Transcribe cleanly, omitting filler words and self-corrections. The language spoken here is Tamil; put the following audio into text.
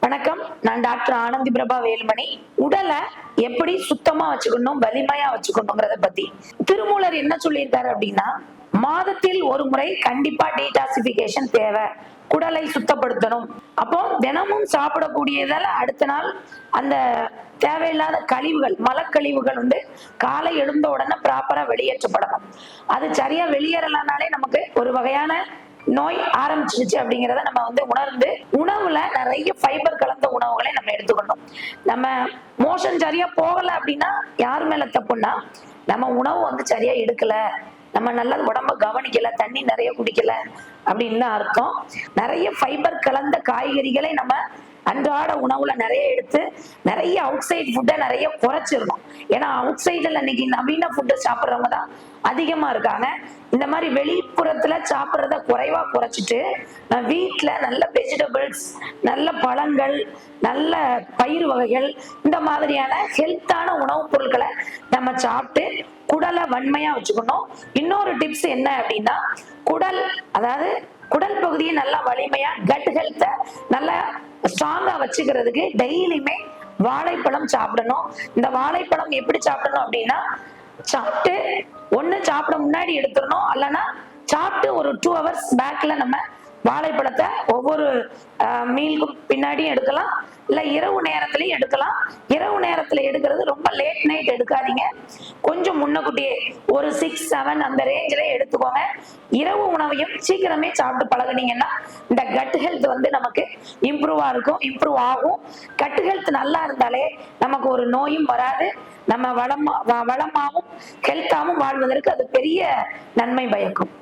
வணக்கம். நான் டாக்டர் ஆனந்தி பிரபா வேலுமணி. உடலை எப்படி சுத்தமா வச்சுக்கணும், வலிமையா வச்சுக்கணுங்கிறத பத்தி திருமூலர் என்ன சொல்லியிருக்காரு அப்படின்னா, மாதத்தில் ஒரு முறை கண்டிப்பா டீடாக்சிபிகேஷன் தேவை, குடலை சுத்தப்படுத்தணும். அப்போ தினமும் சாப்பிடக்கூடியதால அடுத்த நாள் அந்த தேவையில்லாத கழிவுகள், மலக்கழிவுகள் காலை எழுந்த உடனே ப்ராப்பரா வெளியேற்றப்படணும். அது சரியா வெளியேறலனாலே நமக்கு ஒரு வகையான நோய் ஆரம்பிச்சிருச்சு அப்படிங்கிறத நம்ம உணர்ந்து உணவுல நிறைய ஃபைபர் கலந்த உணவுகளை நம்ம எடுத்துக்கணும். நம்ம மோஷன் சரியா போகல அப்படின்னா யாரு மேல தப்புன்னா, நம்ம உணவு சரியா எடுக்கல, நம்ம நல்லா உடம்ப கவனிக்கல, தண்ணி நிறைய குடிக்கல அப்படின்னு தான் அர்த்தம். நிறைய ஃபைபர் கலந்த காய்கறிகளை நம்ம அன்றாட உணவுல நிறைய எடுத்து நிறைய அவுட் சைட் ஃபுட்டை நிறைய குறைச்சிடணும். ஏன்னா அவுட் சைடுல இன்னைக்கு நவீன ஃபுட்டு சாப்பிட்றவங்க தான் அதிகமா இருக்காங்க. இந்த மாதிரி வெளிப்புறத்துல சாப்பிட்றத குறைவா குறைச்சிட்டு வீட்டுல நல்ல வெஜிடபிள்ஸ், நல்ல பழங்கள், நல்ல பயிர் வகைகள், இந்த மாதிரியான ஹெல்த்தான உணவுப் பொருட்களை நம்ம சாப்பிட்டு குடலை வன்மையா வச்சுக்கணும். இன்னொரு டிப்ஸ் என்ன அப்படின்னா, குடல் அதாவது குடல் பகுதியை நல்லா வலிமையா, கட் ஹெல்த்தை நல்லா ஸ்ட்ராங்கா வச்சுக்கிறதுக்கு டெய்லியுமே வாழைப்பழம் சாப்பிடணும். இந்த வாழைப்பழம் எப்படி சாப்பிடணும் அப்படின்னா, சாப்பிட்டு ஒண்ணு சாப்பிட முன்னாடி எடுத்துடணும், அல்லனா சாப்பிட்டு ஒரு 2 hours பேக்ல நம்ம வாழைப்பழத்தை ஒவ்வொரு மீலுக்கும் பின்னாடியும் எடுக்கலாம், இல்ல இரவு நேரத்திலையும் எடுக்கலாம். இரவு நேரத்துல எடுக்கிறது ரொம்ப லேட் நைட் எடுக்காதீங்க, கொஞ்சம் முன்னக்கூட்டியே ஒரு 6-7 அந்த ரேஞ்சில எடுத்துக்கோங்க. இரவு உணவையும் சீக்கிரமே சாப்பிட்டு பழகுனீங்கன்னா இந்த கட் ஹெல்த் நமக்கு இம்ப்ரூவ் ஆகும். கட் ஹெல்த் நல்லா இருந்தாலே நமக்கு ஒரு நோயும் வராது. நம்ம வளமாவும் ஹெல்த்தாவும் வாழ்வதற்கு அது பெரிய நன்மை பயக்கும்.